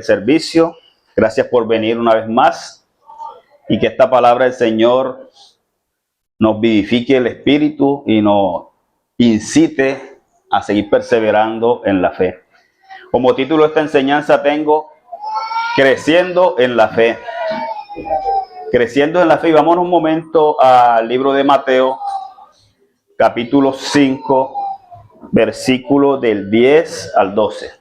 Servicio. Gracias por venir una vez más y que esta palabra del Señor nos vivifique el espíritu y nos incite a seguir perseverando en la fe. Como título de esta enseñanza tengo Creciendo en la fe. Creciendo en la fe. Y vamos un momento al libro de Mateo, capítulo 5, versículo del 10 al 12.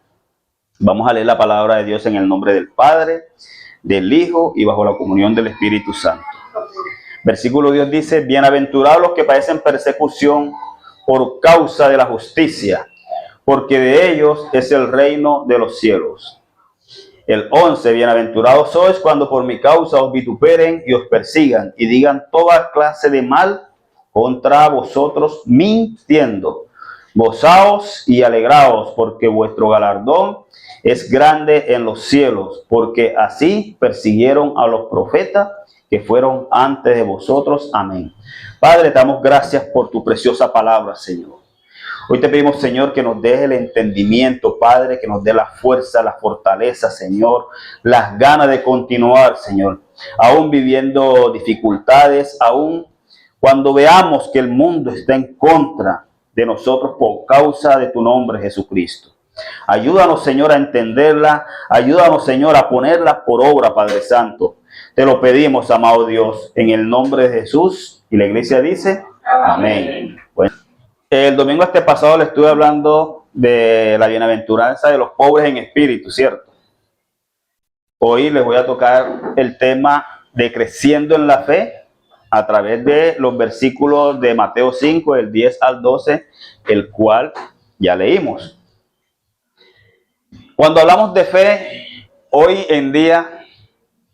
Vamos a leer la palabra de Dios en el nombre del Padre, del Hijo y bajo la comunión del Espíritu Santo. Versículo 10 dice: bienaventurados los que padecen persecución por causa de la justicia, porque de ellos es el reino de los cielos. El 11: bienaventurados sois cuando por mi causa os vituperen y os persigan y digan toda clase de mal contra vosotros mintiendo. Gozaos y alegraos, porque vuestro galardón es grande en los cielos, porque así persiguieron a los profetas que fueron antes de vosotros. Amén. Padre, te damos gracias por tu preciosa palabra, Señor. Hoy te pedimos, Señor, que nos des el entendimiento, Padre, que nos dé la fuerza, la fortaleza, Señor, las ganas de continuar, Señor, aún viviendo dificultades, aún cuando veamos que el mundo está en contra de nosotros por causa de tu nombre, Jesucristo. Ayúdanos, Señor, a entenderla. Ayúdanos, Señor, a ponerla por obra, Padre Santo. Te lo pedimos, amado Dios, en el nombre de Jesús. Y la iglesia dice, amén. Bueno, el domingo pasado le estuve hablando de la bienaventuranza de los pobres en espíritu, ¿cierto? Hoy les voy a tocar el tema de creciendo en la fe a través de los versículos de Mateo 5, del 10 al 12, el cual ya leímos. Cuando hablamos de fe, hoy en día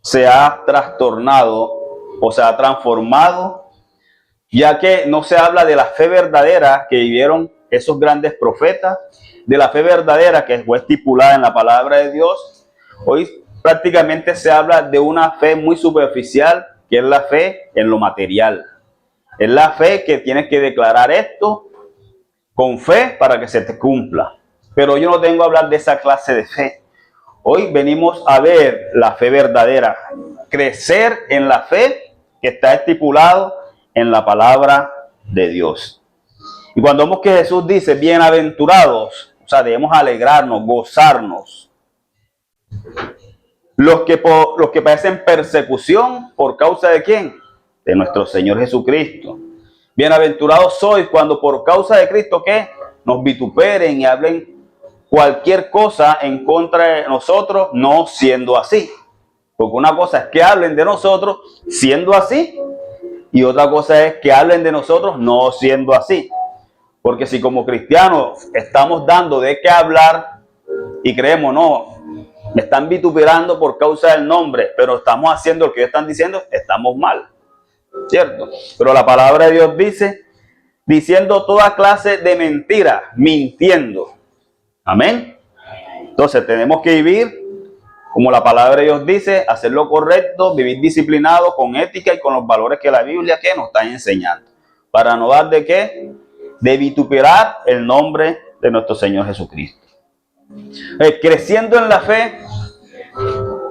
se ha trastornado o se ha transformado, ya que no se habla de la fe verdadera que vivieron esos grandes profetas, de la fe verdadera que fue estipulada en la palabra de Dios. Hoy prácticamente se habla de una fe muy superficial, que es la fe en lo material. Es la fe que tienes que declarar esto con fe para que se te cumpla. Pero yo no tengo a hablar de esa clase de fe. Hoy venimos a ver la fe verdadera, crecer en la fe que está estipulado en la palabra de Dios. Y cuando vemos que Jesús dice bienaventurados, o sea, debemos alegrarnos, gozarnos. Los que padecen persecución, ¿por causa de quién? De nuestro Señor Jesucristo. Bienaventurados sois cuando por causa de Cristo, ¿qué? Nos vituperen y hablen cualquier cosa en contra de nosotros, no siendo así. Porque una cosa es que hablen de nosotros siendo así, y otra cosa es que hablen de nosotros no siendo así. Porque si como cristianos estamos dando de qué hablar y creemos, no, me están vituperando por causa del nombre, pero estamos haciendo lo que ellos están diciendo, estamos mal, ¿cierto? Pero la palabra de Dios dice, diciendo toda clase de mentiras, mintiendo. Amén. Entonces tenemos que vivir como la palabra de Dios dice, hacer lo correcto, vivir disciplinado, con ética y con los valores que la Biblia que nos está enseñando. Para no dar de qué, de vituperar el nombre de nuestro Señor Jesucristo. Creciendo en la fe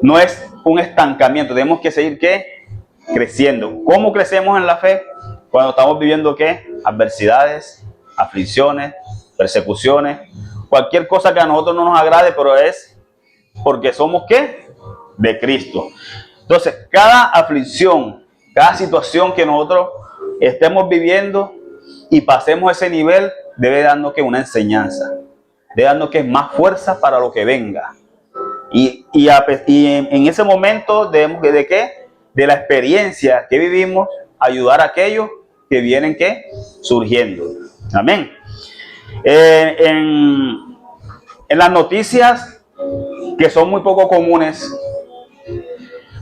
no es un estancamiento, tenemos que seguir ¿qué? Creciendo. ¿Cómo crecemos en la fe? Cuando estamos viviendo ¿qué? Adversidades, aflicciones, persecuciones, cualquier cosa que a nosotros no nos agrade, pero es porque somos ¿qué? De Cristo. Entonces, cada aflicción, cada situación que nosotros estemos viviendo y pasemos ese nivel, debe darnos ¿qué? Una enseñanza, debe darnos ¿qué? Más fuerza para lo que venga. Y en ese momento debemos ¿de qué? De la experiencia que vivimos, ayudar a aquellos que vienen ¿qué? Surgiendo. Amén. En las noticias que son muy poco comunes,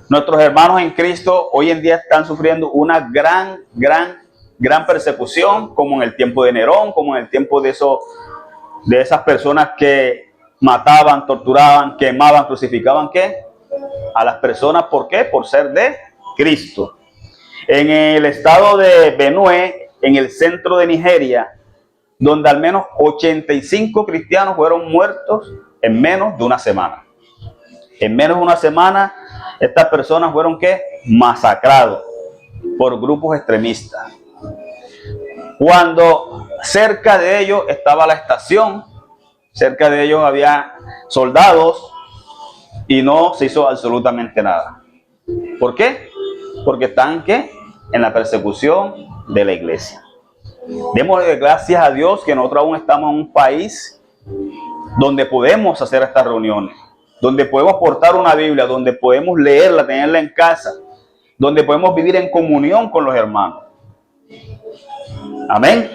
nuestros hermanos en Cristo hoy en día están sufriendo una gran persecución, como en el tiempo de Nerón, como en el tiempo de esas personas que mataban, torturaban, quemaban, crucificaban ¿qué? A las personas. ¿Por qué? Por ser de Cristo. En el estado de Benue, en el centro de Nigeria, donde al menos 85 cristianos fueron muertos en menos de una semana. En menos de una semana, estas personas fueron ¿qué? Masacrados por grupos extremistas. Cuando cerca de ellos estaba la estación, cerca de ellos había soldados y no se hizo absolutamente nada. ¿Por qué? Porque están ¿qué? En la persecución de la iglesia. Démosle gracias a Dios que nosotros aún estamos en un país donde podemos hacer estas reuniones, donde podemos portar una Biblia, donde podemos leerla, tenerla en casa, donde podemos vivir en comunión con los hermanos. Amén.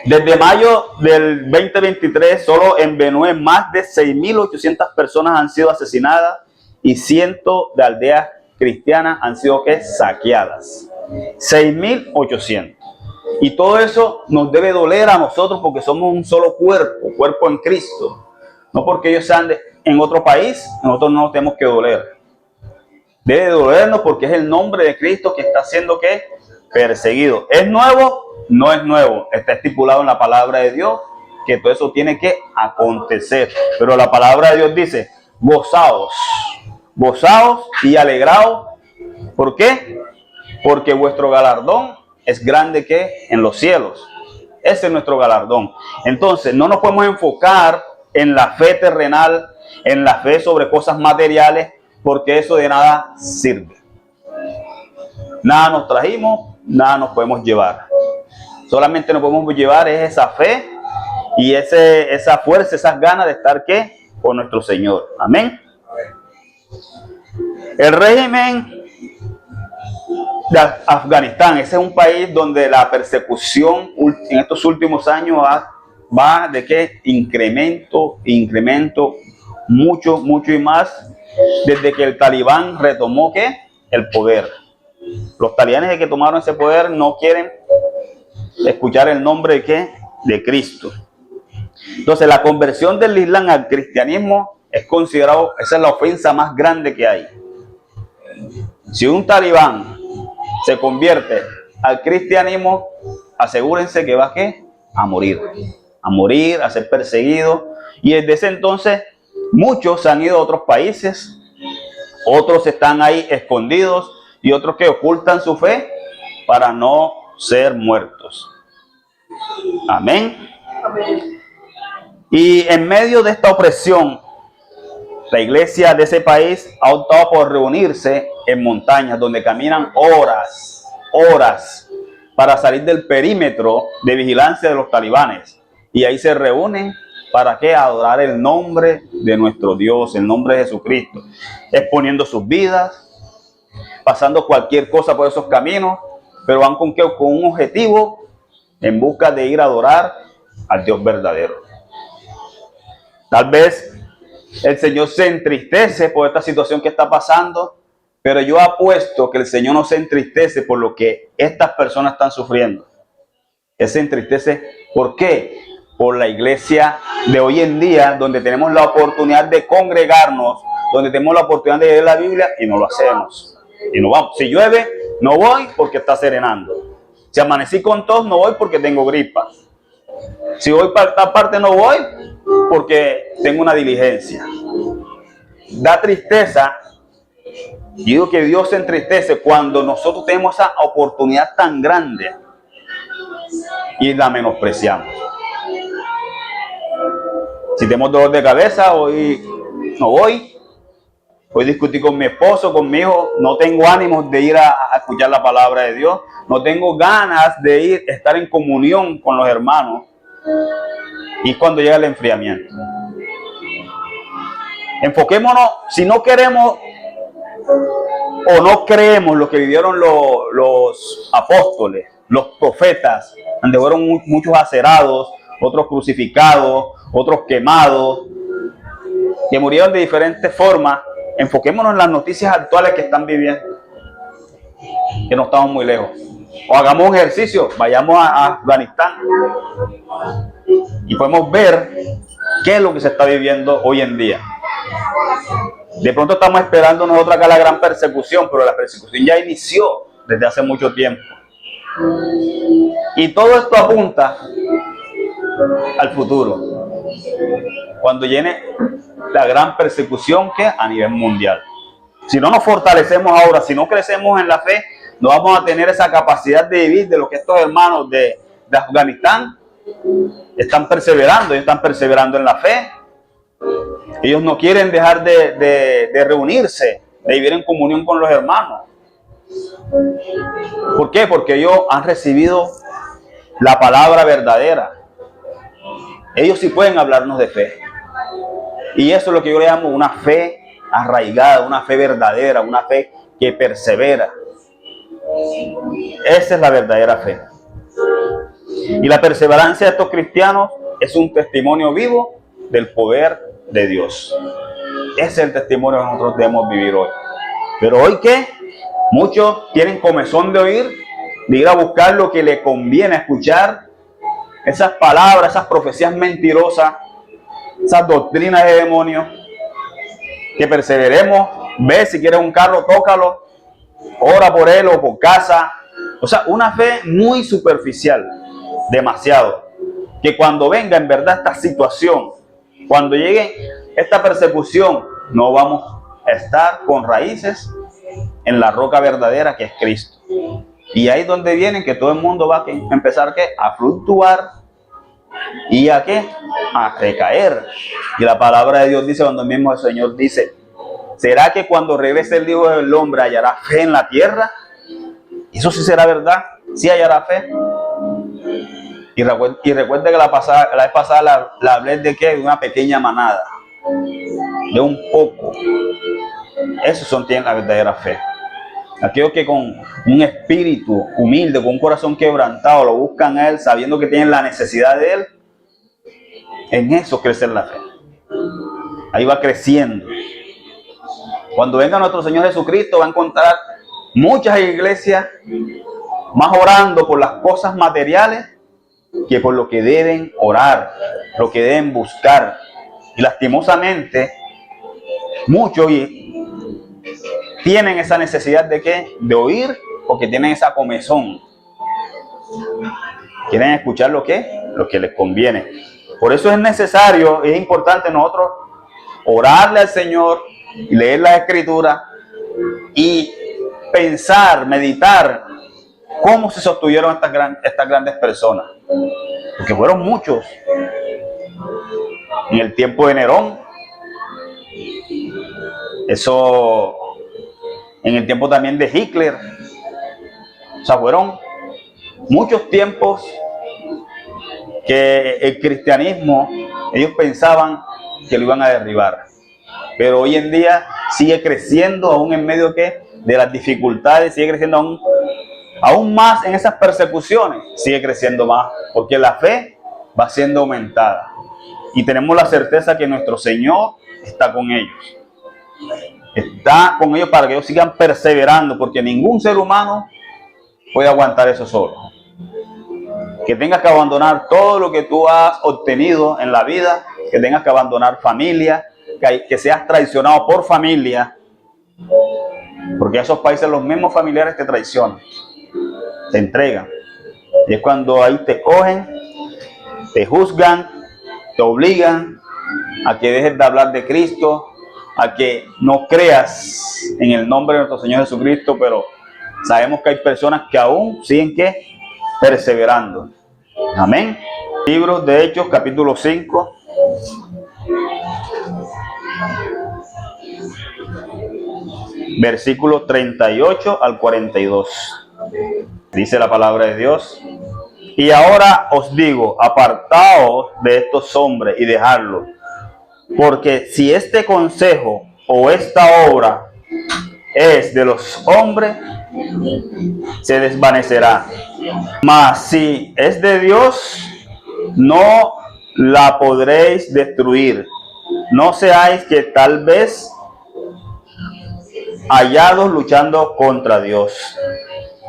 Desde mayo del 2023, solo en Benue, más de 6.800 personas han sido asesinadas y cientos de aldeas cristianas han sido ¿qué? Saqueadas. 6.800. Y todo eso nos debe doler a nosotros porque somos un solo cuerpo en Cristo. No porque ellos sean en otro país, nosotros no nos tenemos que doler. Debe dolernos porque es el nombre de Cristo que está siendo ¿qué? Perseguido. ¿Es nuevo? No es nuevo. Está estipulado en la palabra de Dios que todo eso tiene que acontecer. Pero la palabra de Dios dice, gozaos y alegraos. ¿Por qué? Porque vuestro galardón es grande que en los cielos. Ese es nuestro galardón. Entonces, no nos podemos enfocar en la fe terrenal, en la fe sobre cosas materiales, porque eso de nada sirve. Nada nos trajimos, nada nos podemos llevar. Solamente nos podemos llevar es esa fe y esa fuerza, esas ganas de estar ¿qué? Con nuestro Señor. Amén. El régimen de Afganistán, ese es un país donde la persecución en estos últimos años va de qué? Incremento, mucho y más, desde que el talibán retomó ¿qué? El poder. Los talibanes que tomaron ese poder no quieren escuchar el nombre de ¿qué? De Cristo. Entonces la conversión del Islam al cristianismo es considerado, esa es la ofensa más grande que hay. Si un talibán se convierte al cristianismo, asegúrense que va ¿qué? A morir, a ser perseguido. Y desde ese entonces muchos se han ido a otros países, otros están ahí escondidos y otros que ocultan su fe para no ser muertos. Amén. Amén. Y en medio de esta opresión, la iglesia de ese país ha optado por reunirse en montañas donde caminan horas para salir del perímetro de vigilancia de los talibanes. Y ahí se reúnen para ¿qué? Adorar el nombre de nuestro Dios, el nombre de Jesucristo, exponiendo sus vidas, pasando cualquier cosa por esos caminos, pero van con ¿qué? Con un objetivo en busca de ir a adorar al Dios verdadero. Tal vez el Señor se entristece por esta situación que está pasando, pero yo apuesto que el Señor no se entristece por lo que estas personas están sufriendo. Él se entristece, ¿por qué? Por la iglesia de hoy en día, donde tenemos la oportunidad de congregarnos, donde tenemos la oportunidad de leer la Biblia y no lo hacemos. Y no vamos. Si llueve, no voy porque está serenando. Si amanecí con tos, no voy porque tengo gripa. Si voy para esta parte, no voy porque tengo una diligencia. Da tristeza. Yo digo que Dios se entristece cuando nosotros tenemos esa oportunidad tan grande y la menospreciamos. Si tenemos dolor de cabeza, hoy no voy. Hoy discutí con mi esposo, con mi hijo. No tengo ánimos de ir a escuchar la palabra de Dios. No tengo ganas de estar en comunión con los hermanos. Y cuando llega el enfriamiento. Enfoquémonos, si no queremos o no creemos lo que vivieron los apóstoles, los profetas, donde fueron muchos acerados, otros crucificados, otros quemados, que murieron de diferentes formas. Enfoquémonos en las noticias actuales que están viviendo, que no estamos muy lejos. O hagamos un ejercicio, vayamos a Afganistán y podemos ver qué es lo que se está viviendo hoy en día. De pronto estamos esperando nosotros acá la gran persecución, pero la persecución ya inició desde hace mucho tiempo. Y todo esto apunta al futuro. Cuando llegue la gran persecución que a nivel mundial. Si no nos fortalecemos ahora, si no crecemos en la fe, no vamos a tener esa capacidad de vivir de lo que estos hermanos de Afganistán están perseverando. Ellos están perseverando en la fe. Ellos no quieren dejar de reunirse, de vivir en comunión con los hermanos. ¿Por qué? Porque ellos han recibido la palabra verdadera. Ellos sí pueden hablarnos de fe. Y eso es lo que yo le llamo una fe arraigada, una fe verdadera, una fe que persevera. Esa es la verdadera fe. Y la perseverancia de estos cristianos es un testimonio vivo del poder de Dios. Ese es el testimonio que nosotros debemos vivir hoy. Pero hoy, ¿qué? Muchos tienen comezón de oír, de ir a buscar lo que le conviene escuchar, esas palabras, esas profecías mentirosas, esas doctrinas de demonios. Que perseveremos, ve si quieres un carro, tócalo, ora por él o por casa. O sea, una fe muy superficial, demasiado. Que cuando venga en verdad esta situación, cuando llegue esta persecución, no vamos a estar con raíces en la roca verdadera que es Cristo. Y ahí es donde viene que todo el mundo va a empezar a fluctuar y a recaer. Y la palabra de Dios dice, cuando el mismo Señor dice, ¿será que cuando regrese el Hijo del Hombre hallará fe en la tierra? Eso sí será verdad, sí hallará fe. Y recuerde que la vez pasada la hablé de ¿qué? De una pequeña manada, de un poco. Esos tienen la verdadera fe. Aquellos que con un espíritu humilde, con un corazón quebrantado, lo buscan a Él, sabiendo que tienen la necesidad de Él, en eso crece la fe. Ahí va creciendo. Cuando venga nuestro Señor Jesucristo, va a encontrar muchas iglesias más orando por las cosas materiales que por lo que deben orar, lo que deben buscar. Y lastimosamente, muchos tienen esa necesidad de ¿qué? De oír, porque tienen esa comezón. Quieren escuchar lo que les conviene. Por eso es necesario, es importante nosotros orarle al Señor, leer la Escritura y pensar, meditar cómo se sostuvieron estas grandes personas. Porque fueron muchos. En el tiempo de Nerón, eso, en el tiempo también de Hitler. O sea, fueron muchos tiempos que el cristianismo, ellos pensaban que lo iban a derribar. Pero hoy en día sigue creciendo aún en medio de las dificultades, sigue creciendo aún más en esas persecuciones, sigue creciendo más, porque la fe va siendo aumentada. Y tenemos la certeza que nuestro Señor está con ellos. Está con ellos para que ellos sigan perseverando, porque ningún ser humano puede aguantar eso solo. Que tengas que abandonar todo lo que tú has obtenido en la vida, que tengas que abandonar familia, que seas traicionado por familia, porque a esos países los mismos familiares te traicionan, te entregan. Y es cuando ahí te cogen, te juzgan, te obligan a que dejes de hablar de Cristo, a que no creas en el nombre de nuestro Señor Jesucristo, pero sabemos que hay personas que aún siguen perseverando. Amén. Libros de Hechos, capítulo 5. Versículos 38 al 42. Dice la palabra de Dios. Y ahora os digo, apartaos de estos hombres y dejadlos, porque si este consejo o esta obra es de los hombres, se desvanecerá. Mas si es de Dios, no la podréis destruir. No seáis que tal vez hallados luchando contra Dios.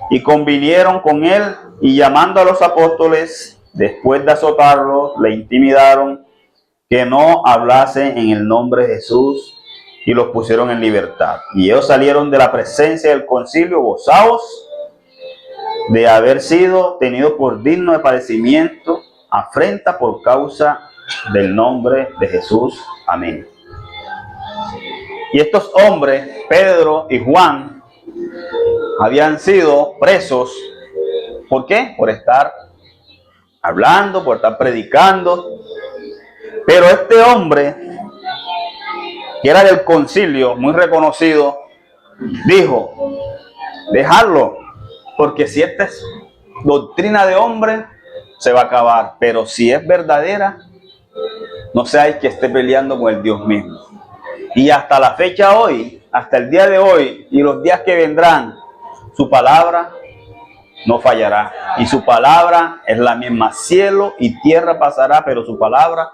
Y convinieron con él, y llamando a los apóstoles, después de azotarlos, le intimidaron que no hablasen en el nombre de Jesús, y los pusieron en libertad. Y ellos salieron de la presencia del concilio gozados de haber sido tenidos por digno de padecimiento, afrenta por causa del nombre de Jesús. Amén. Y estos hombres, Pedro y Juan, habían sido presos. ¿Por qué? Por estar hablando, por estar predicando. Pero este hombre, que era del concilio, muy reconocido, dijo: dejarlo, porque si esta es doctrina de hombre, se va a acabar. Pero si es verdadera, no seáis que esté peleando con el Dios mismo. Y hasta la fecha hoy, hasta el día de hoy y los días que vendrán, su palabra no fallará. Y su palabra es la misma. Cielo y tierra pasará, pero su palabra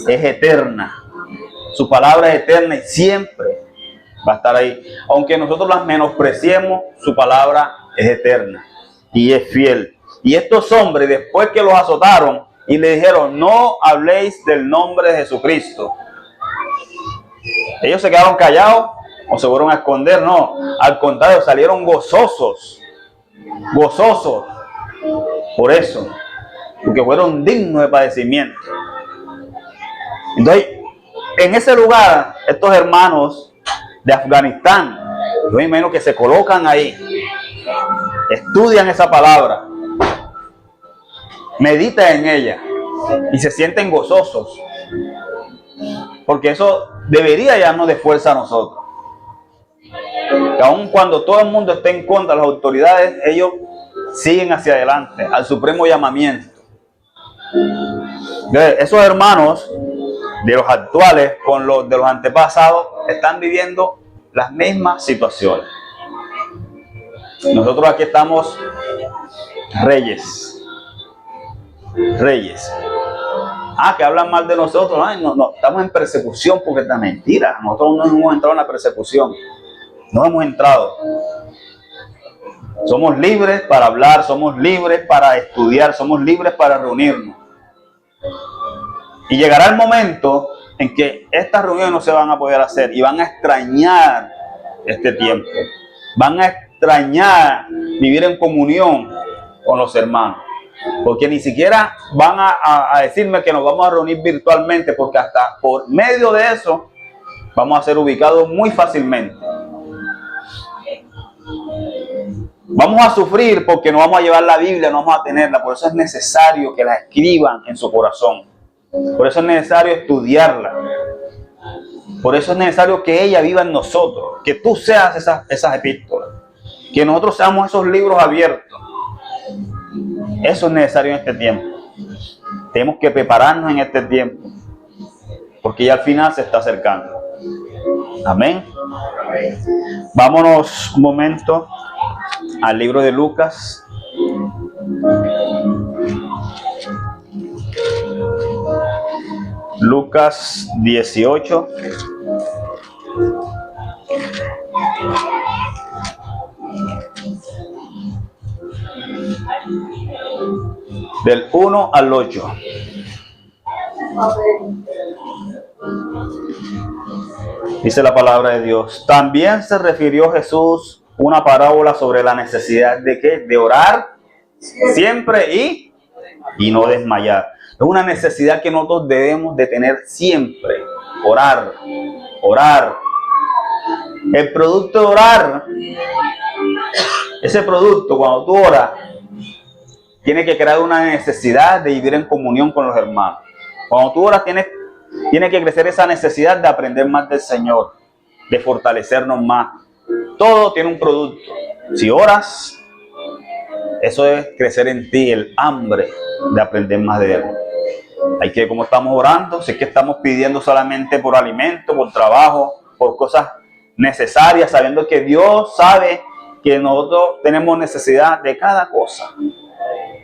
es eterna. Su palabra es eterna y siempre va a estar ahí. Aunque nosotros las menospreciemos, su palabra es eterna y es fiel. Y estos hombres, después que los azotaron y le dijeron: no habléis del nombre de Jesucristo, ellos se quedaron callados o se fueron a esconder. No, al contrario, salieron gozosos por eso, porque fueron dignos de padecimiento. Entonces, en ese lugar, estos hermanos de Afganistán, yo me imagino que se colocan ahí, estudian esa palabra, meditan en ella y se sienten gozosos, porque eso debería darnos de fuerza a nosotros. Que aun cuando todo el mundo esté en contra de las autoridades, ellos siguen hacia adelante al supremo llamamiento. Esos hermanos de los actuales con los de los antepasados están viviendo las mismas situaciones. Nosotros aquí estamos reyes. Que hablan mal de nosotros. No, estamos en persecución porque es mentira. Nosotros no hemos entrado en la persecución. No hemos entrado. Somos libres para hablar, somos libres para estudiar, somos libres para reunirnos. Y llegará el momento en que estas reuniones no se van a poder hacer y van a extrañar este tiempo. Van a extrañar vivir en comunión con los hermanos. Porque ni siquiera van a decirme que nos vamos a reunir virtualmente, porque hasta por medio de eso vamos a ser ubicados muy fácilmente. Vamos a sufrir porque no vamos a llevar la Biblia, no vamos a tenerla. Por eso es necesario que la escriban en su corazón. Por eso es necesario estudiarla. Por eso es necesario que ella viva en nosotros. Que tú seas esas epístolas. Que nosotros seamos esos libros abiertos. Eso es necesario en este tiempo. Tenemos que prepararnos en este tiempo. Porque ya al final se está acercando. Amén. Vámonos un momento al libro de Lucas. Lucas 18. Del 1 al 8. Dice la palabra de Dios: también se refirió Jesús una parábola sobre la necesidad de ¿qué? De orar siempre y no desmayar. Es una necesidad que nosotros debemos de tener siempre. Orar. El producto de orar, ese producto, cuando tú oras, tiene que crear una necesidad de vivir en comunión con los hermanos. Cuando tú oras, tiene que crecer esa necesidad de aprender más del Señor, de fortalecernos más. Todo tiene un producto. Si oras, eso es crecer en ti el hambre de aprender más de Él. Hay que, como estamos orando, si es que estamos pidiendo solamente por alimento, por trabajo, por cosas necesarias, sabiendo que Dios sabe que nosotros tenemos necesidad de cada cosa.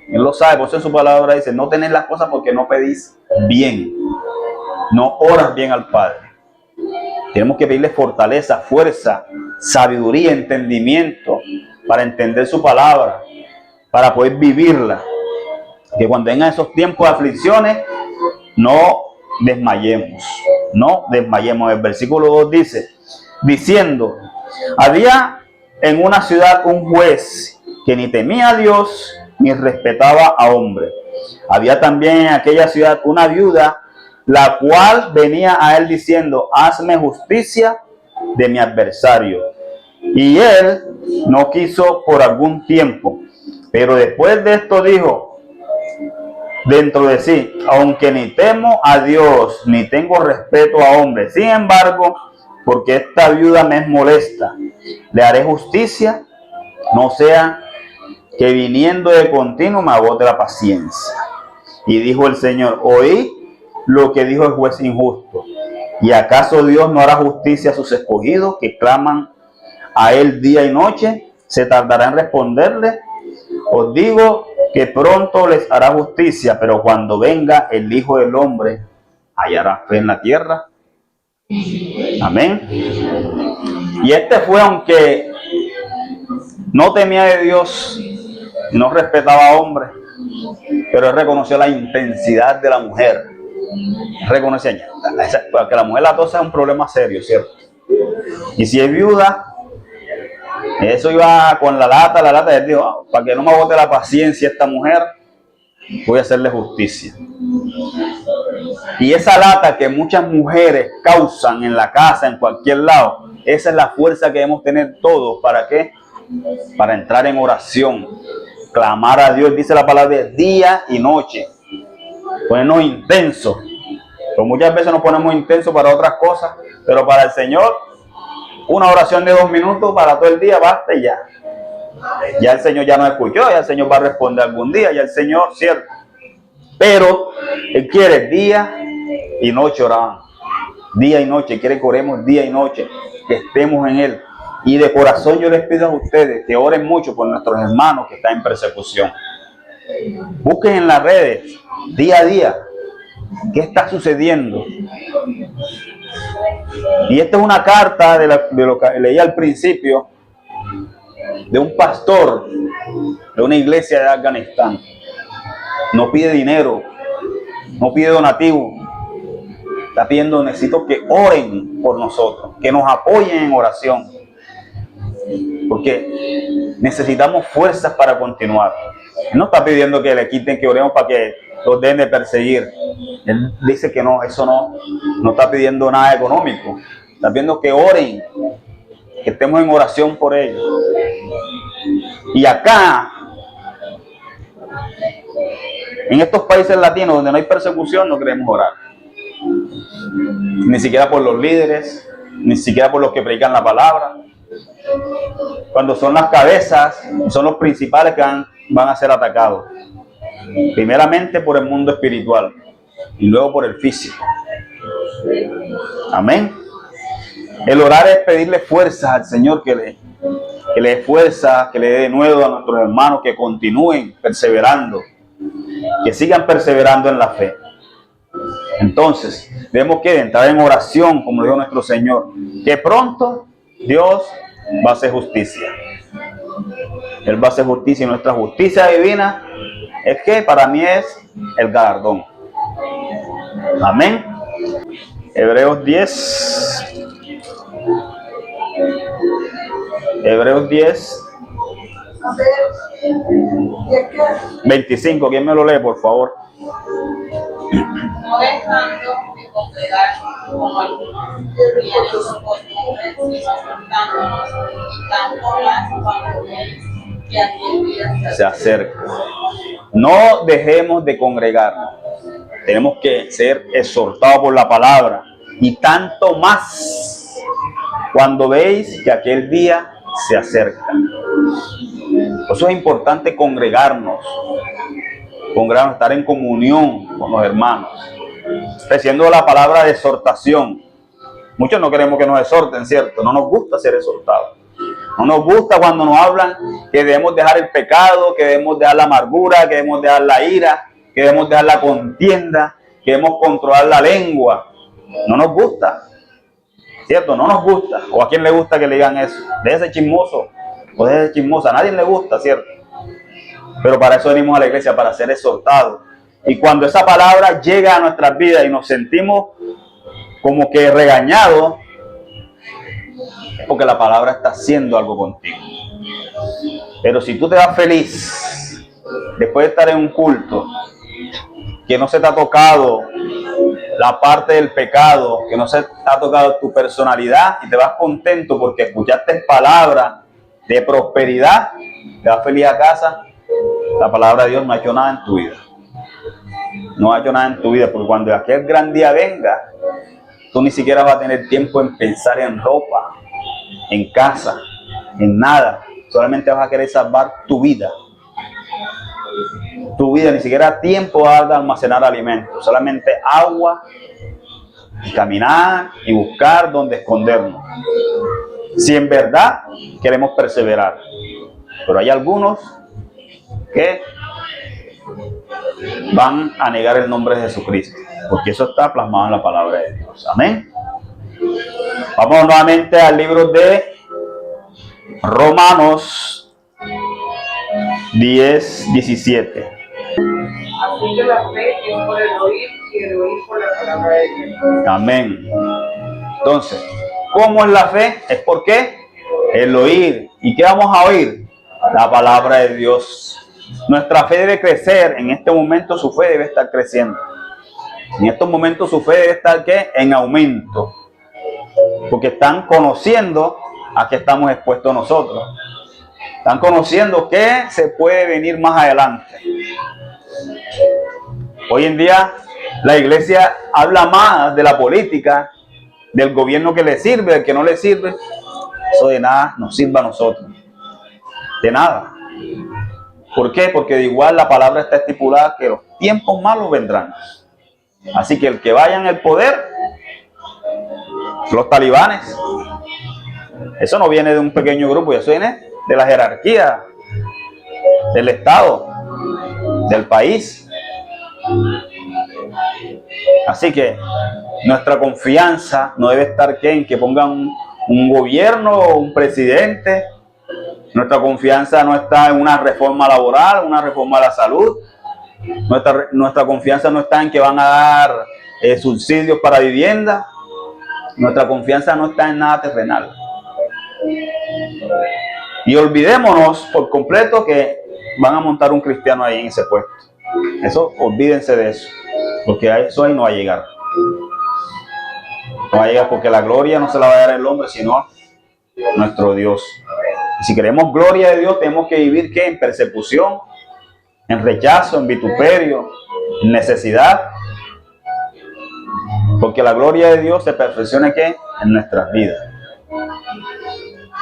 Él lo sabe, por eso en su palabra dice: no tenés las cosas porque no pedís bien, no oras bien al Padre. Tenemos que pedirle fortaleza, fuerza, sabiduría, entendimiento para entender su palabra, para poder vivirla. Que cuando vengan esos tiempos de aflicciones, no desmayemos. El versículo 2 dice, diciendo: había en una ciudad un juez que ni temía a Dios ni respetaba a hombre. Había también en aquella ciudad una viuda la cual venía a él diciendo, hazme justicia de mi adversario. Y él no quiso por algún tiempo, pero después de esto dijo dentro de sí, aunque ni temo a Dios, ni tengo respeto a hombres, sin embargo, porque esta viuda me es molesta, le haré justicia, no sea que viniendo de continuo me agote la paciencia. Y dijo el Señor, oí lo que dijo el juez injusto. ¿Y acaso Dios no hará justicia a sus escogidos que claman a él día y noche? ¿Se tardará en responderle? Os digo que pronto les hará justicia, pero cuando venga el Hijo del Hombre, ¿hallará fe en la tierra? Amén. Y este fue, aunque no temía de Dios, no respetaba a hombres, pero él reconoció la intensidad de la mujer. Reconocía, porque la mujer latosa es un problema serio, ¿cierto? Y si es viuda, eso iba con la lata, y él dijo, para que no me agote la paciencia esta mujer, voy a hacerle justicia. Y esa lata que muchas mujeres causan en la casa, en cualquier lado, esa es la fuerza que debemos tener todos. ¿Para qué? Para entrar en oración, clamar a Dios, dice la palabra, día y noche. Ponernos intensos. Pero muchas veces nos ponemos intensos para otras cosas, pero para el Señor, una oración de 2 minutos para todo el día, basta y ya. Ya el Señor ya nos escuchó, ya el Señor va a responder algún día, ya el Señor, cierto. Pero Él quiere día y noche orar. Día y noche, quiere que oremos día y noche, que estemos en Él. Y de corazón yo les pido a ustedes que oren mucho por nuestros hermanos que están en persecución. Busquen en las redes, día a día, qué está sucediendo. Y esta es una carta de lo que leí al principio, de un pastor de una iglesia de Afganistán. No pide dinero, no pide donativo, está pidiendo, necesito que oren por nosotros, que nos apoyen en oración, porque necesitamos fuerzas para continuar. No está pidiendo que le quiten, que oremos para que los dejen de perseguir. Él dice que no, eso no está pidiendo nada económico, está pidiendo que oren, que estemos en oración por ellos. Y acá, en estos países latinos donde no hay persecución, no queremos orar. Ni siquiera por los líderes, ni siquiera por los que predican la palabra. Cuando son las cabezas, son los principales que van a ser atacados. Primeramente por el mundo espiritual y luego por el físico. Amén. El orar es pedirle fuerzas al Señor, que le dé fuerza, que le dé de nuevo a nuestros hermanos, que continúen perseverando, que sigan perseverando en la fe. Entonces, debemos que entrar en oración, como dijo nuestro Señor, que pronto Dios va a hacer justicia. Él va a hacer justicia, y nuestra justicia divina es que para mí es el galardón. Amén. Hebreos 10. Hebreos 10. 25. ¿Quién me lo lee, por favor? No dejando de congregar como algunos tienen su costumbre, sino juntándonos y tanto más cuando veis que aquel día se acerca. No dejemos de congregarnos. Tenemos que ser exhortados por la palabra. Y tanto más cuando veis que aquel día se acerca. Por eso es importante congregarnos, estar en comunión con los hermanos, recibiendo la palabra de exhortación. Muchos no queremos que nos exhorten, ¿cierto? No nos gusta ser exhortados. No nos gusta cuando nos hablan que debemos dejar el pecado, que debemos dejar la amargura, que debemos dejar la ira, que debemos dejar la contienda, que debemos controlar la lengua. No nos gusta, ¿cierto? No nos gusta. ¿O a quién le gusta que le digan eso? Déjese chismoso o déjese chismosa. A nadie le gusta, ¿cierto? Pero para eso venimos a la iglesia, para ser exhortados. Y cuando esa palabra llega a nuestras vidas y nos sentimos como que regañados, es porque la palabra está haciendo algo contigo. Pero si tú te vas feliz después de estar en un culto, que no se te ha tocado la parte del pecado, que no se ha tocado tu personalidad y te vas contento porque escuchaste palabra de prosperidad, te vas feliz a casa, la palabra de Dios no ha hecho nada en tu vida. No ha hecho nada en tu vida, porque cuando aquel gran día venga, tú ni siquiera vas a tener tiempo en pensar en ropa, en casa, en nada. Solamente vas a querer salvar tu vida. Tu vida, ni siquiera tiempo vas a dar de almacenar alimentos, solamente agua, y caminar y buscar donde escondernos. Si en verdad queremos perseverar. Pero hay algunos que van a negar el nombre de Jesucristo, porque eso está plasmado en la palabra de Dios. Amén. Vamos nuevamente al libro de Romanos 10:17. Así que la fe es por el oír y el oír por la palabra de Dios. Amén. Entonces, ¿cómo es la fe? Es por qué el oír. ¿Y qué vamos a oír? La palabra de Dios. Nuestra fe debe crecer. En este momento su fe debe estar creciendo. En estos momentos su fe debe estar ¿qué? En aumento. Porque están conociendo a qué estamos expuestos nosotros. Están conociendo que se puede venir más adelante. Hoy en día la iglesia habla más de la política, del gobierno que le sirve, del que no le sirve. Eso de nada nos sirve a nosotros. De nada. ¿Por qué? Porque de igual la palabra está estipulada que los tiempos malos vendrán. Así que el que vaya en el poder, los talibanes, eso no viene de un pequeño grupo, eso viene de la jerarquía, del Estado, del país. Así que nuestra confianza no debe estar en que pongan un gobierno o un presidente. Nuestra confianza no está en una reforma laboral, una reforma de la salud. Nuestra confianza no está en que van a dar subsidios para vivienda. Nuestra confianza no está en nada terrenal. Y olvidémonos por completo que van a montar un cristiano ahí en ese puesto. Eso, olvídense de eso, porque a eso ahí no va a llegar. No va a llegar porque la gloria no se la va a dar el hombre, sino nuestro Dios. Y si queremos gloria de Dios, tenemos que vivir ¿qué? En persecución, en rechazo, en vituperio, en necesidad. Porque la gloria de Dios se perfecciona ¿qué? En nuestras vidas.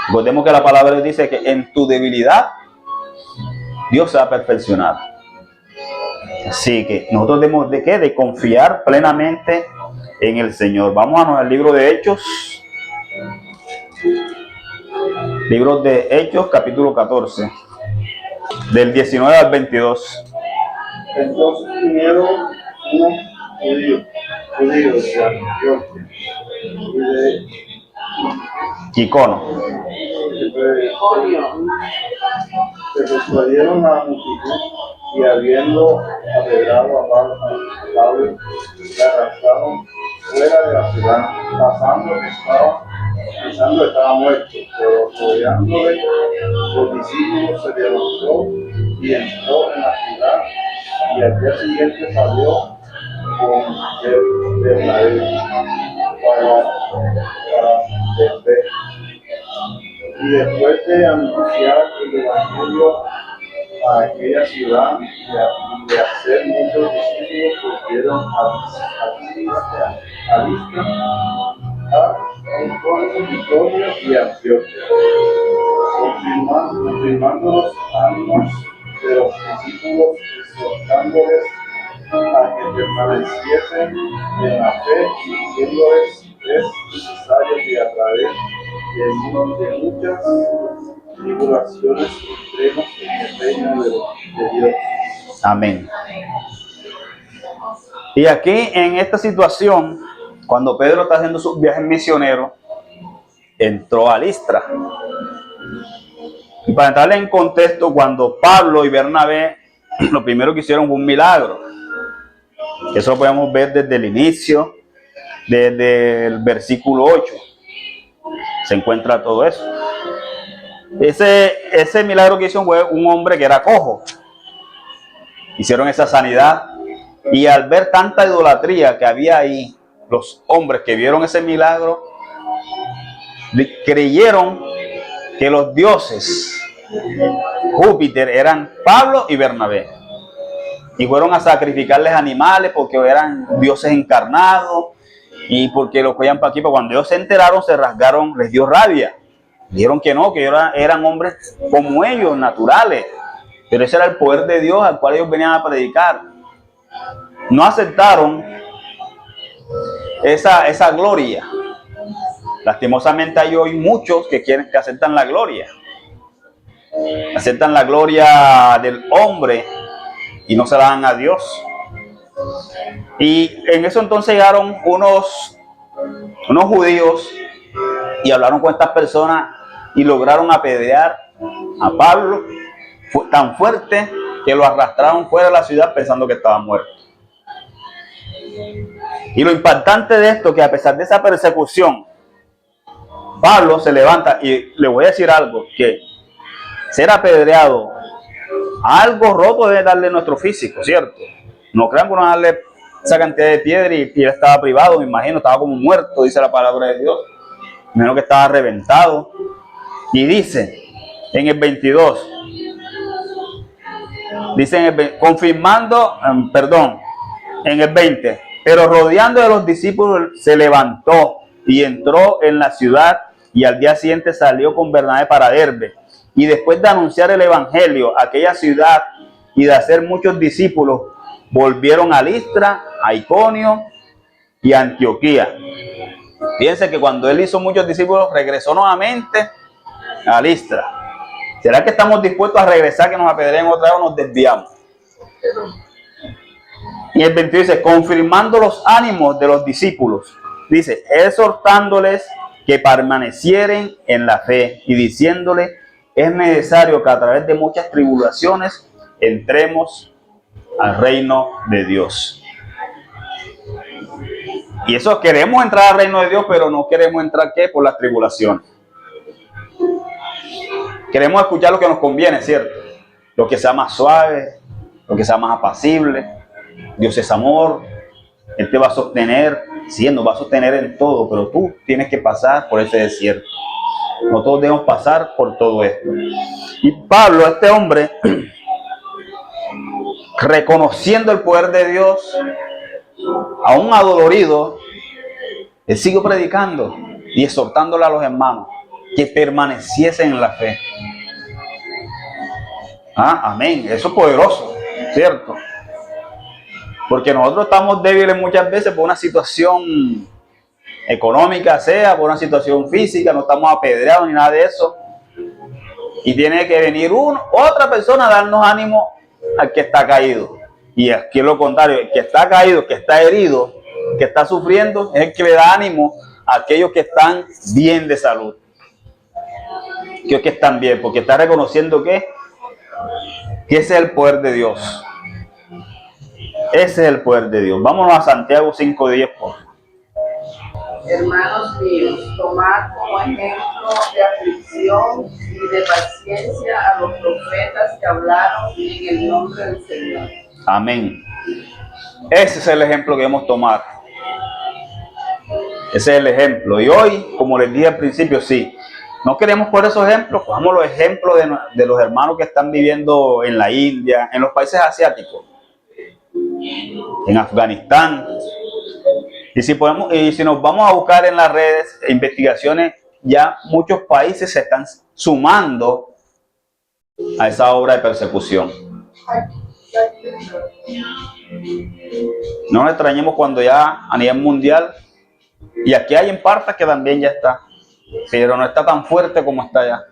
Recordemos que la palabra dice que en tu debilidad Dios se va a perfeccionar. Así que nosotros debemos de ¿qué? De confiar plenamente en el Señor. Vamos al libro de Hechos. Libro de Hechos, capítulo 14, del 19 al 22. Entonces vinieron unos judíos de Antioquia y de Icono. Se persuadieron a la multitud y habiendo apedrado a Pablo, le arrastraron fuera de la ciudad, pensando que estaba muerto, pero rodeándole los discípulos se levantó y entró en la ciudad, y al día siguiente salió con Bernabé para Derbe. Y después de anunciar el evangelio a aquella ciudad y de hacer muchos discípulos, volvieron a Listra, Iconio y Antioquia, confirmando los ánimos de los discípulos, exhortándoles a que permaneciesen en la fe y diciéndoles es necesario que a través de muchas tribulaciones entremos en el reino de Dios. Amén. Y aquí en esta situación, cuando Pedro está haciendo sus viajes misioneros, entró a Listra. Y para entrarle en contexto, cuando Pablo y Bernabé lo primero que hicieron fue un milagro. Eso lo podemos ver desde el inicio, desde el versículo 8. Se encuentra todo eso. Ese milagro que hicieron fue un hombre que era cojo. Hicieron esa sanidad Y al ver tanta idolatría que había ahí, los hombres que vieron ese milagro creyeron que los dioses Júpiter eran Pablo y Bernabé. Y fueron a sacrificarles animales porque eran dioses encarnados y porque los cogían para aquí. Pero cuando ellos se enteraron, se rasgaron, les dio rabia. Dijeron que no, que eran hombres como ellos, naturales. Pero ese era el poder de Dios al cual ellos venían a predicar. No aceptaron esa gloria. Lastimosamente hay hoy muchos que aceptan la gloria. Aceptan la gloria del hombre y no se la dan a Dios. Y en eso entonces llegaron unos judíos y hablaron con estas personas y lograron apedrear a Pablo tan fuerte que lo arrastraron fuera de la ciudad pensando que estaba muerto. Y lo impactante de esto es que a pesar de esa persecución, Pablo se levanta y le voy a decir algo, que ser apedreado, algo roto debe darle nuestro físico, ¿cierto? No crean que uno darle esa cantidad de piedra y él estaba privado, me imagino, estaba como muerto, dice la palabra de Dios. Menos que estaba reventado. Y dice en el 22, dice confirmando, en el 20, pero rodeando de los discípulos se levantó y entró en la ciudad y al día siguiente salió con Bernabé para Derbe. Y después de anunciar el evangelio a aquella ciudad y de hacer muchos discípulos, volvieron a Listra, a Iconio y a Antioquía. Fíjense que cuando él hizo muchos discípulos, regresó nuevamente a Listra. ¿Será que estamos dispuestos a regresar, que nos apedreen otra vez o nos desviamos? Y el 22 dice, confirmando los ánimos de los discípulos, dice, exhortándoles que permanecieren en la fe y diciéndoles, es necesario que a través de muchas tribulaciones entremos al reino de Dios. Y eso, queremos entrar al reino de Dios, pero no queremos entrar, ¿qué? Por las tribulaciones. Queremos escuchar lo que nos conviene, ¿cierto? Lo que sea más suave, lo que sea más apacible. Dios es amor, Él te va a sostener, sí, Él nos va a sostener en todo, pero tú tienes que pasar por ese desierto. No todos debemos pasar por todo esto. Y Pablo, este hombre, reconociendo el poder de Dios, aún adolorido, él siguió predicando y exhortándole a los hermanos que permaneciesen en la fe. Amén. Eso es poderoso, ¿cierto? Porque nosotros estamos débiles muchas veces por una situación económica, sea por una situación física, no estamos apedreados ni nada de eso. Y tiene que venir otra persona a darnos ánimo al que está caído. Y aquí es lo contrario, el que está caído, que está herido, que está sufriendo, es el que le da ánimo a aquellos que están bien de salud. Aquellos que están bien, porque está reconociendo que ese es el poder de Dios. Ese es el poder de Dios. Vámonos a Santiago 5:10, por favor. Hermanos míos, tomad como ejemplo de aflicción y de paciencia a los profetas que hablaron en el nombre del Señor. Amén. Ese es el ejemplo que debemos tomar. Ese es el ejemplo. Y hoy, como les dije al principio, sí, no queremos por esos ejemplos, cojamos los ejemplos de los hermanos que están viviendo en la India, en los países asiáticos, en Afganistán. Y si nos vamos a buscar en las redes investigaciones, ya muchos países se están sumando a esa obra de persecución. No nos extrañemos cuando ya a nivel mundial, y aquí hay en partes que también ya está, pero no está tan fuerte como está allá.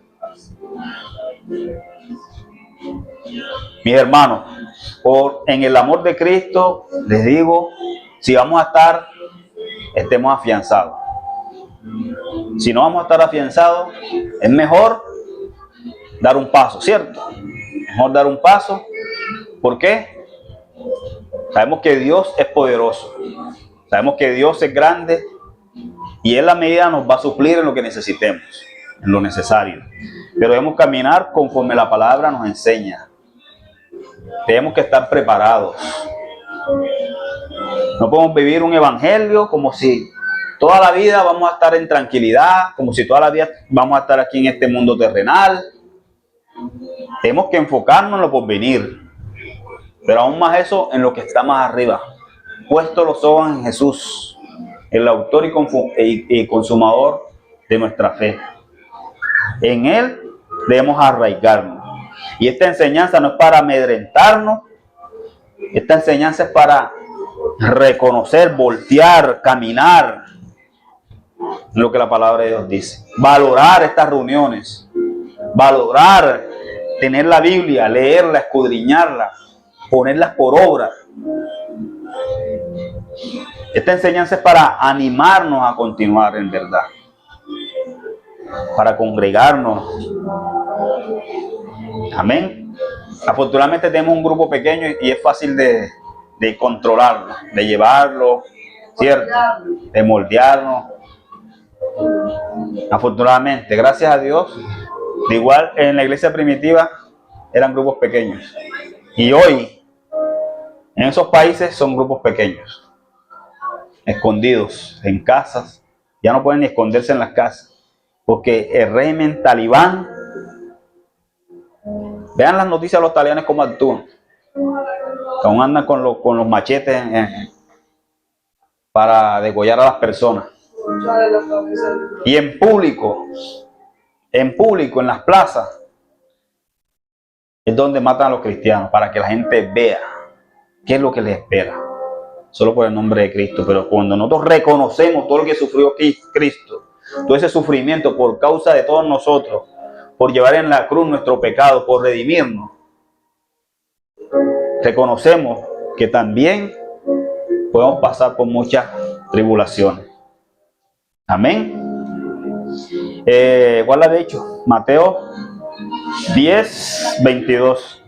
Mis hermanos, en el amor de Cristo, les digo, si vamos a estar, estemos afianzados. Si no vamos a estar afianzados, es mejor dar un paso, ¿cierto? Mejor dar un paso. ¿Por qué? Sabemos que Dios es poderoso. Sabemos que Dios es grande y en la medida nos va a suplir en lo que necesitemos, en lo necesario. Pero debemos caminar conforme la palabra nos enseña. Tenemos que estar preparados. No podemos vivir un evangelio como si toda la vida vamos a estar en tranquilidad, como si toda la vida vamos a estar aquí en este mundo terrenal. Tenemos que enfocarnos en lo por venir, pero aún más eso en lo que está más arriba. Puesto los ojos en Jesús, el autor y consumador de nuestra fe. En Él debemos arraigarnos. Y esta enseñanza no es para amedrentarnos, esta enseñanza es para reconocer, voltear, caminar en lo que la palabra de Dios dice. Valorar estas reuniones, valorar tener la Biblia, leerla, escudriñarla, ponerlas por obra. Esta enseñanza es para animarnos a continuar en verdad, para congregarnos. Amén. Afortunadamente tenemos un grupo pequeño y es fácil de controlarlo, de llevarlo, ¿cierto? De moldearnos. Afortunadamente, gracias a Dios. De igual, en la iglesia primitiva eran grupos pequeños. Y hoy, en esos países son grupos pequeños, escondidos en casas. Ya no pueden ni esconderse en las casas, porque el régimen talibán, vean las noticias de los talibanes cómo actúan. Aún andan con los machetes para degollar a las personas. Y en público, en las plazas, es donde matan a los cristianos, para que la gente vea qué es lo que les espera, solo por el nombre de Cristo. Pero cuando nosotros reconocemos todo lo que sufrió Cristo, todo ese sufrimiento por causa de todos nosotros, por llevar en la cruz nuestro pecado, por redimirnos, reconocemos que también podemos pasar por muchas tribulaciones. Amén. ¿Cuál la había dicho? Mateo 10, 22.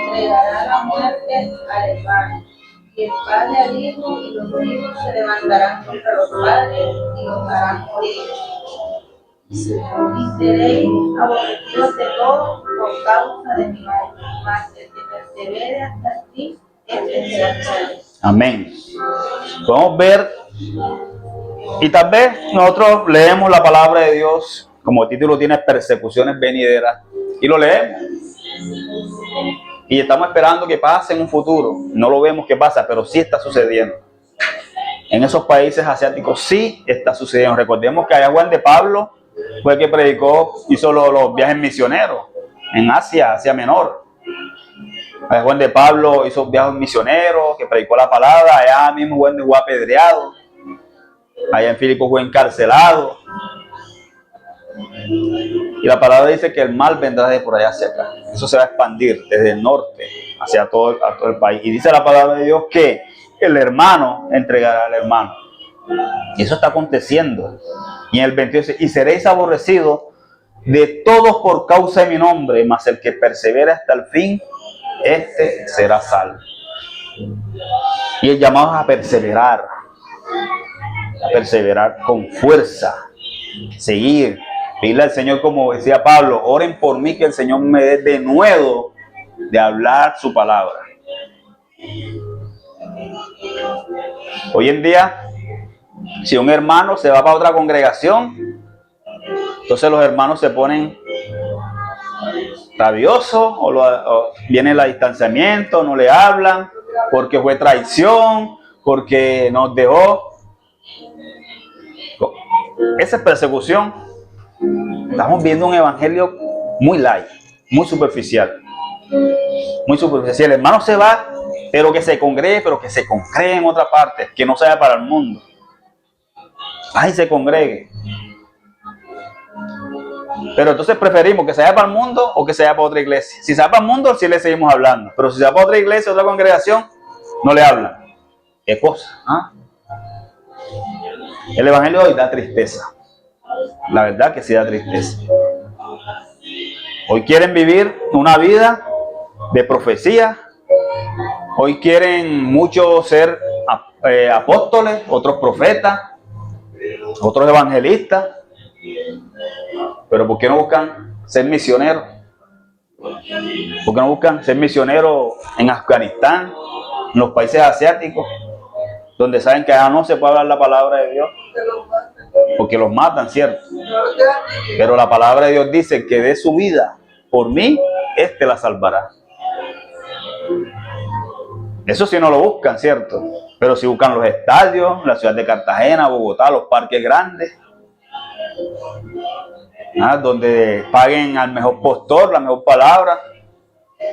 Entregará la muerte al hermano, y el padre al hijo, y los hijos se levantarán contra los padres y los harán morir. Y seréis aborrecidos de todos por causa de mi nombre, mas el que persevere hasta el fin, este será salvo. Amén. Podemos ver, y tal vez nosotros leemos la palabra de Dios, como el título tiene persecuciones venideras, y lo leemos. Y estamos esperando que pase en un futuro. No lo vemos que pasa, pero sí está sucediendo. En esos países asiáticos sí está sucediendo. Recordemos que allá Juan de Pablo fue el que predicó, hizo los viajes misioneros en Asia Menor. Allá Juan de Pablo hizo viajes misioneros, que predicó la palabra. Allá mismo Juan fue apedreado. Allá en Filipos fue encarcelado. Y la palabra dice que el mal vendrá de por allá hacia acá. Eso se va a expandir desde el norte hacia todo el país. Y dice la palabra de Dios que el hermano entregará al hermano. Y eso está aconteciendo. Y en el 22 dice: y seréis aborrecidos de todos por causa de mi nombre, mas el que persevere hasta el fin, este será salvo. Y el llamado es a perseverar con fuerza, seguir, pedirle al Señor, como decía Pablo: oren por mí, que el Señor me dé de nuevo de hablar su palabra. Hoy en día, si un hermano se va para otra congregación, entonces los hermanos se ponen rabiosos, o viene el distanciamiento, no le hablan, porque fue traición, porque nos dejó. Esa es persecución. Estamos viendo un evangelio muy light, muy superficial. Muy superficial. Si el hermano se va, pero que se congregue, en otra parte, que no se vaya para el mundo. Ay, se congregue. Pero entonces preferimos que se vaya para el mundo o que se vaya para otra iglesia. Si se va para el mundo, sí le seguimos hablando. Pero si se va para otra iglesia, otra congregación, no le hablan. ¿Qué cosa? ¿Ah? El evangelio hoy da tristeza. La verdad que sí da tristeza. Hoy quieren vivir una vida de profecía. Hoy quieren muchos ser apóstoles, otros profetas, otros evangelistas. Pero ¿por qué no buscan ser misioneros? ¿Por qué no buscan ser misioneros en Afganistán, en los países asiáticos, donde saben que no se puede hablar la palabra de Dios? Porque los matan, ¿cierto? Pero la palabra de Dios dice que dé su vida por mí, este la salvará. Eso sí no lo buscan, ¿cierto? Pero si buscan los estadios, la ciudad de Cartagena, Bogotá, los parques grandes, donde paguen al mejor postor la mejor palabra,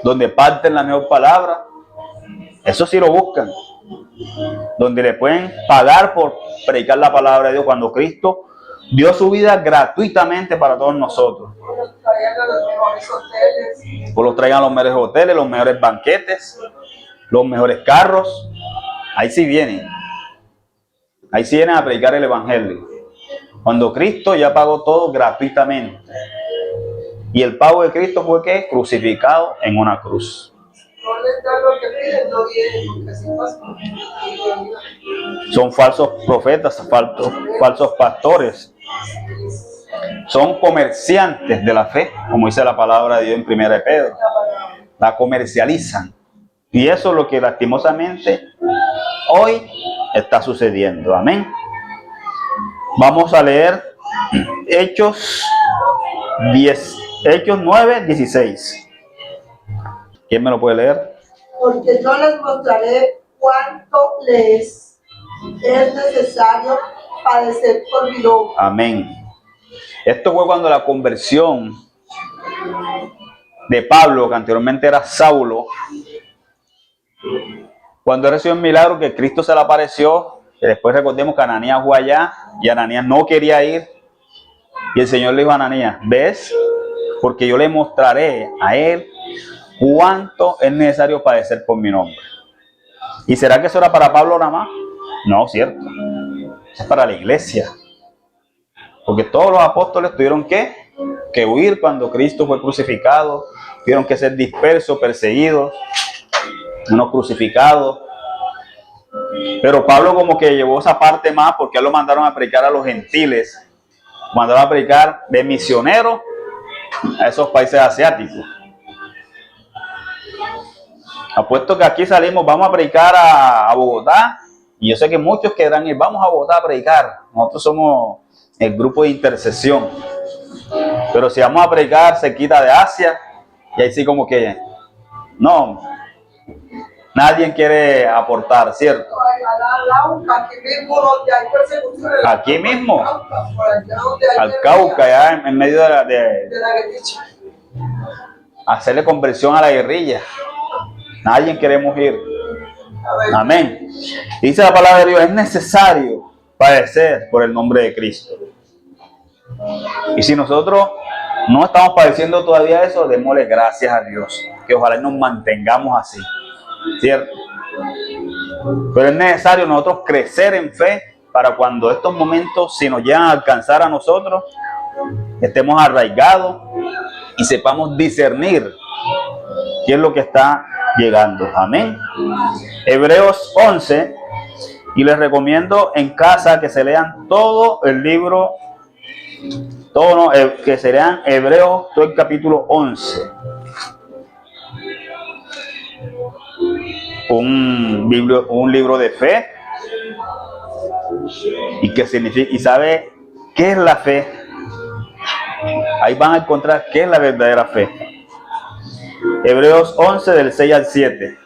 donde parten la mejor palabra, eso sí lo buscan. Donde le pueden pagar por predicar la palabra de Dios, cuando Cristo dio su vida gratuitamente para todos nosotros. Pues los traigan a los mejores hoteles, los mejores banquetes, los mejores carros. Ahí sí vienen. Ahí sí vienen a predicar el evangelio. Cuando Cristo ya pagó todo gratuitamente. Y el pago de Cristo fue ¿qué? Crucificado en una cruz. Son falsos profetas, falsos pastores. Son comerciantes de la fe, como dice la palabra de Dios en 1 de Pedro. La comercializan. Y eso es lo que lastimosamente hoy está sucediendo. Amén. Vamos a leer Hechos 9:16. ¿Quién me lo puede leer? Porque yo les mostraré cuánto les es necesario padecer por mi nombre. Amén. Esto fue cuando la conversión de Pablo, que anteriormente era Saulo, cuando recibió un milagro que Cristo se le apareció, y después recordemos que Ananías fue allá y Ananías no quería ir, y el Señor le dijo a Ananías, ¿ves? Porque yo le mostraré a él cuánto es necesario padecer por mi nombre. ¿Y será que eso era para Pablo nada más? No, cierto. Es para la iglesia. Porque todos los apóstoles tuvieron que huir cuando Cristo fue crucificado. Tuvieron que ser dispersos, perseguidos, unos crucificados. Pero Pablo como que llevó esa parte más, porque él lo mandaron a predicar a los gentiles. Mandaron a predicar de misionero a esos países asiáticos. Apuesto que aquí salimos, vamos a predicar a Bogotá, y yo sé que muchos querrán ir, vamos a Bogotá a predicar. Nosotros somos el grupo de intercesión. Pero si vamos a predicar cerquita de Asia, y ahí sí como que no, nadie quiere aportar, ¿cierto? Aquí mismo, al Cauca, ya en medio de hacerle conversión a la guerrilla. Nadie queremos ir. Amén. Dice la palabra de Dios, es necesario padecer por el nombre de Cristo. Y si nosotros no estamos padeciendo todavía eso, démosle gracias a Dios, que ojalá nos mantengamos así, ¿cierto? Pero es necesario nosotros crecer en fe para cuando estos momentos, si nos llegan a alcanzar a nosotros, estemos arraigados y sepamos discernir qué es lo que está llegando. Amén. Hebreos 11, y les recomiendo en casa que se lean todo el libro, que se lean Hebreos, todo el capítulo 11. Un libro de fe, y que significa, y sabe qué es la fe. Ahí van a encontrar qué es la verdadera fe. Hebreos 11 del 6 al 7.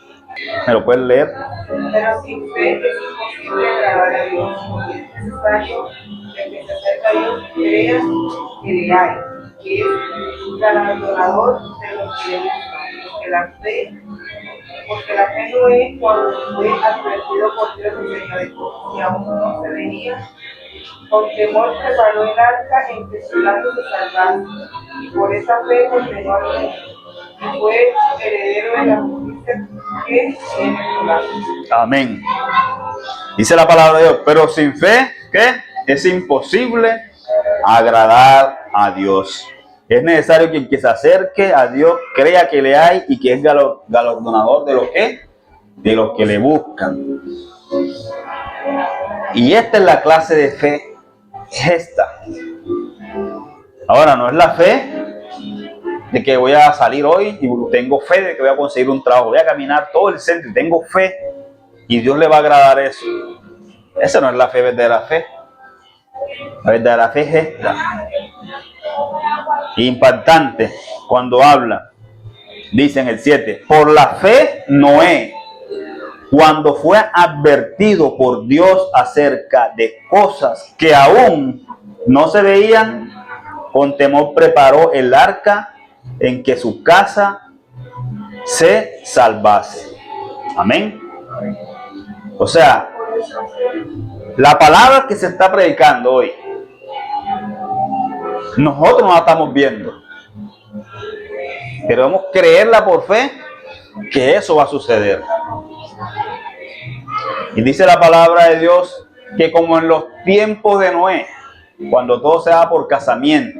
¿Me lo pueden leer? Pero sin fe es imposible agradar a Dios. Es necesario que el que se acerca a Dios crea que le hay, que es galardonador de los que le buscan. Porque la fe no es cuando fue advertido por Dios los señores, y aún no se venía. Con temor preparó el arca en que su lado se salvase, y por esa fe condenó al mundo, y fue heredero de la justicia que tiene su lado. Amén. Dice la palabra de Dios, pero sin fe, ¿qué? Es imposible agradar a Dios. Es necesario que el que se acerque a Dios crea que le hay y que es galardonador de los que le buscan. Y esta es la clase de fe, es esta. Ahora, no es la fe de que voy a salir hoy y tengo fe de que voy a conseguir un trabajo, voy a caminar todo el centro y tengo fe y Dios le va a agradar eso. Esa no es la fe verdadera fe. La verdadera fe es esta. Impactante cuando habla. Dice en el 7, por la fe Noé, cuando fue advertido por Dios acerca de cosas que aún no se veían, con temor preparó el arca en que su casa se salvase. Amén. O sea, la palabra que se está predicando hoy, nosotros no la estamos viendo, pero debemos creerla por fe que eso va a suceder. Y dice la palabra de Dios que como en los tiempos de Noé, cuando todo se daba por casamiento,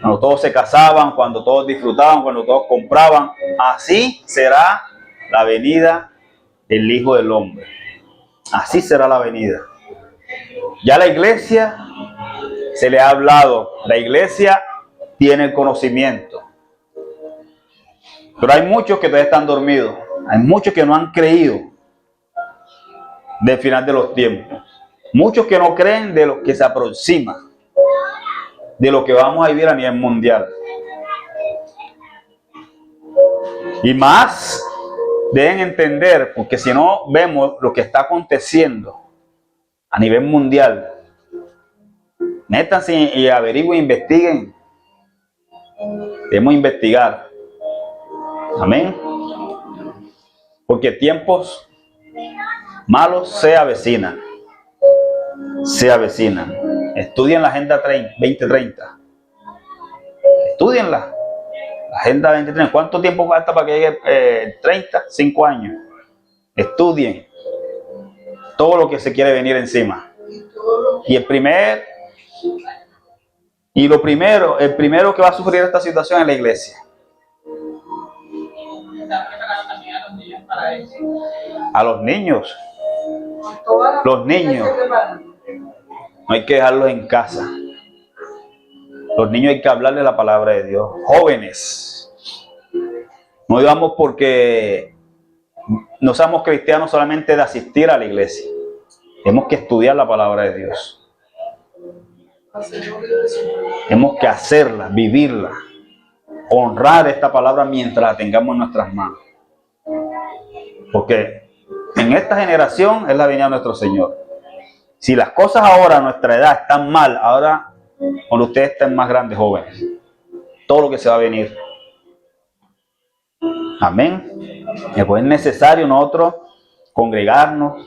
cuando todos se casaban, cuando todos disfrutaban, cuando todos compraban, así será la venida del Hijo del Hombre. Así será la venida. Ya la iglesia se le ha hablado, la iglesia tiene el conocimiento. Pero hay muchos que todavía están dormidos, hay muchos que no han creído del final de los tiempos. Muchos que no creen de lo que se aproxima, de lo que vamos a vivir a nivel mundial. Y más deben entender, porque si no vemos lo que está aconteciendo a nivel mundial, métanse y averigüen, investiguen. Debemos investigar. Amén. Porque tiempos malos se avecinan. Se avecinan. Estudien la Agenda 2030. Estudienla. La Agenda 2030. ¿Cuánto tiempo falta para que llegue 30? 5 años. Estudien todo lo que se quiere venir encima. Y el primero que va a sufrir esta situación es la iglesia. A los niños. Los niños. No hay que dejarlos en casa. Los niños hay que hablarles la palabra de Dios. Jóvenes. No digamos porque no seamos cristianos solamente de asistir a la iglesia. Tenemos que estudiar la palabra de Dios. Tenemos que hacerla, vivirla. Honrar esta palabra mientras la tengamos en nuestras manos. Porque en esta generación es la venida de nuestro Señor. Si las cosas ahora a nuestra edad están mal, ahora cuando ustedes estén más grandes, jóvenes, todo lo que se va a venir. Amén. Después es necesario nosotros congregarnos,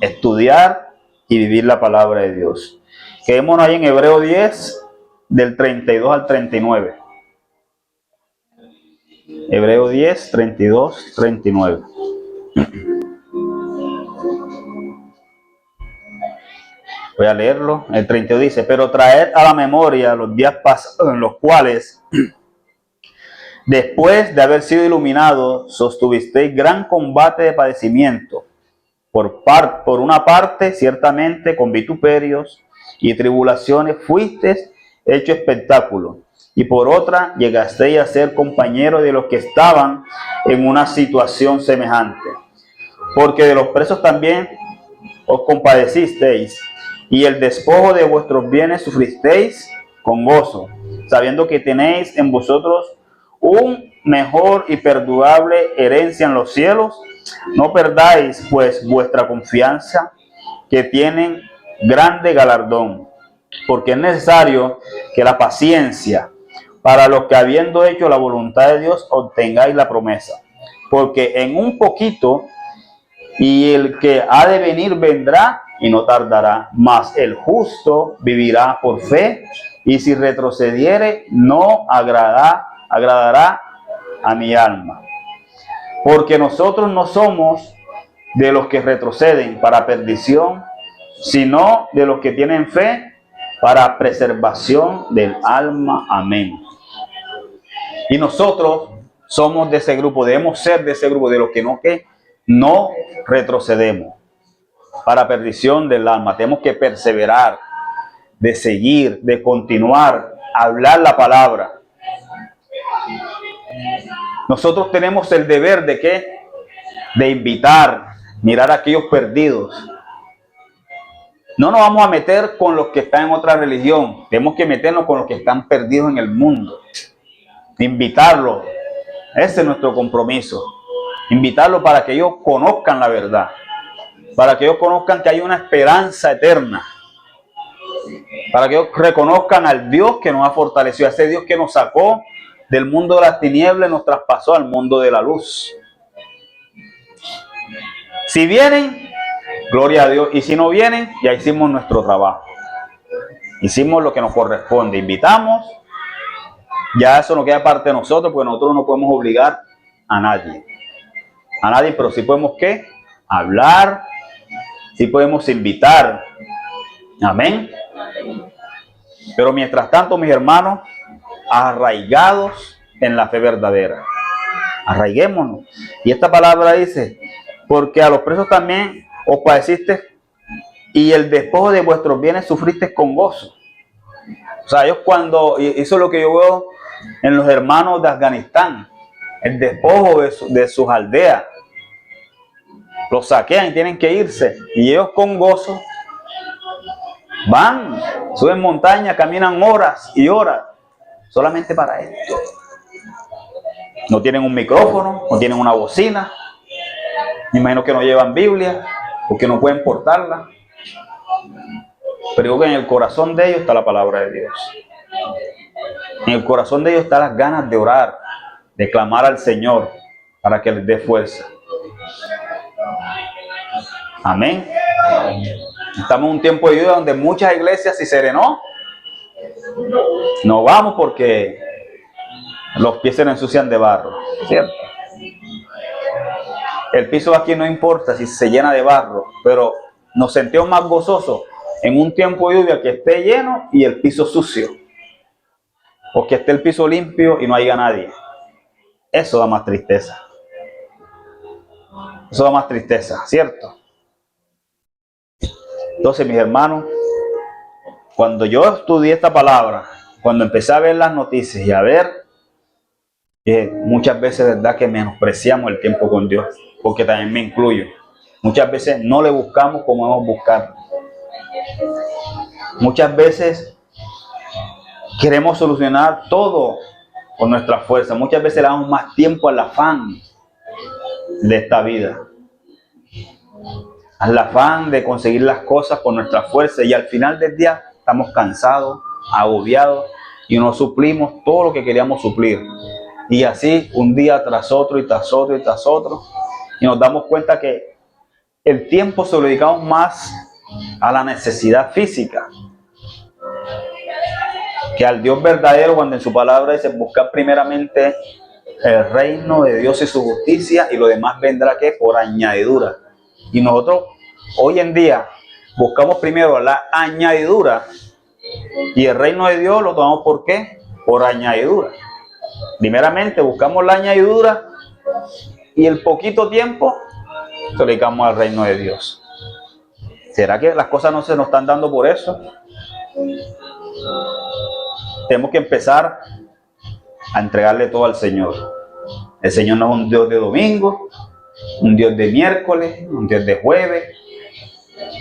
estudiar y vivir la palabra de Dios. Quedémonos ahí en Hebreo 10, del 32 al 39. Hebreo 10, 32, 39. Voy a leerlo. El 32 dice, pero traed a la memoria los días pasados en los cuales, después de haber sido iluminados, sostuvisteis gran combate de padecimiento. Por una parte, ciertamente, con vituperios y tribulaciones fuisteis hecho espectáculo. Y por otra, llegasteis a ser compañeros de los que estaban en una situación semejante. Porque de los presos también os compadecisteis, y el despojo de vuestros bienes sufristeis con gozo, sabiendo que tenéis en vosotros un mejor y perdurable herencia en los cielos. No perdáis, pues, vuestra confianza, que tienen grande galardón, porque es necesario que la paciencia, para los que habiendo hecho la voluntad de Dios, obtengáis la promesa. Porque en un poquito, y el que ha de venir vendrá y no tardará, mas el justo vivirá por fe, y si retrocediere no agradará a mi alma. Porque nosotros no somos de los que retroceden para perdición, sino de los que tienen fe para preservación del alma. Amén. Y nosotros somos de ese grupo, debemos ser de ese grupo, de los que no retrocedemos para perdición del alma. Tenemos que perseverar, de seguir, de continuar, hablar la palabra. Nosotros tenemos el deber de ¿qué? De invitar, mirar a aquellos perdidos. No nos vamos a meter con los que están en otra religión. Tenemos que meternos con los que están perdidos en el mundo. Invitarlos. Ese es nuestro compromiso. Invitarlos para que ellos conozcan la verdad. Para que ellos conozcan que hay una esperanza eterna. Para que ellos reconozcan al Dios que nos ha fortalecido. A ese Dios que nos sacó del mundo de las tinieblas y nos traspasó al mundo de la luz. Si vienen, gloria a Dios. Y si no vienen, ya hicimos nuestro trabajo. Hicimos lo que nos corresponde. Invitamos. Ya eso no queda parte de nosotros, porque nosotros no podemos obligar a nadie. A nadie, pero sí podemos ¿qué? Hablar. Sí podemos invitar. Amén. Pero mientras tanto, mis hermanos, arraigados en la fe verdadera. Arraiguémonos. Y esta palabra dice, porque a los presos también os padeciste y el despojo de vuestros bienes sufriste con gozo. O sea, ellos cuando, y eso es lo que yo veo en los hermanos de Afganistán, el despojo de sus aldeas. Los saquean y tienen que irse. Y ellos con gozo van, suben montaña, caminan horas y horas solamente para esto. No tienen un micrófono, no tienen una bocina. Me imagino que no llevan Biblia, porque no pueden portarla. Pero digo que en el corazón de ellos está la palabra de Dios. En el corazón de ellos están las ganas de orar, de clamar al Señor para que les dé fuerza. Amén. Estamos en un tiempo de lluvia donde muchas iglesias se serenó. No vamos porque los pies se nos ensucian de barro, ¿cierto? El piso aquí no importa si se llena de barro, pero nos sentimos más gozosos en un tiempo de lluvia que esté lleno y el piso sucio, o que esté el piso limpio y no haya nadie. Eso da más tristeza. Eso da más tristeza, ¿cierto? Entonces, mis hermanos, cuando yo estudié esta palabra, cuando empecé a ver las noticias y a ver, muchas veces, verdad, que menospreciamos el tiempo con Dios, porque también me incluyo. Muchas veces no le buscamos como debemos buscar. Muchas veces queremos solucionar todo con nuestra fuerza. Muchas veces le damos más tiempo al afán de esta vida, al afán de conseguir las cosas con nuestra fuerza, y al final del día estamos cansados, agobiados y no suplimos todo lo que queríamos suplir. Y así un día tras otro y tras otro y tras otro, y nos damos cuenta que el tiempo se lo dedicamos más a la necesidad física que al Dios verdadero, cuando en su palabra dice buscar primeramente el reino de Dios y su justicia, y lo demás vendrá ¿qué? Por añadidura. Y nosotros hoy en día buscamos primero la añadidura, y el reino de Dios lo tomamos ¿por qué? Por añadidura. Primeramente buscamos la añadidura y el poquito tiempo se lo dedicamos al reino de Dios. ¿Será que las cosas no se nos están dando por eso? Tenemos que empezar a entregarle todo al Señor. El Señor no es un Dios de domingo, un Dios de miércoles, un Dios de jueves.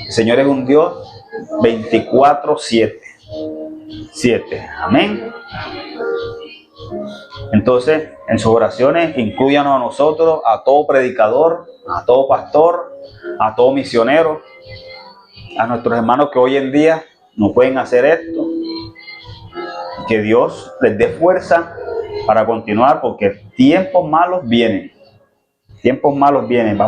El Señor es un Dios 24/7. Amén. Entonces, en sus oraciones, incluyanos a nosotros, a todo predicador, a todo pastor, a todo misionero, a nuestros hermanos que hoy en día no pueden hacer esto. Que Dios les dé fuerza para continuar, porque tiempos malos vienen. Tiempos malos vienen. Vamos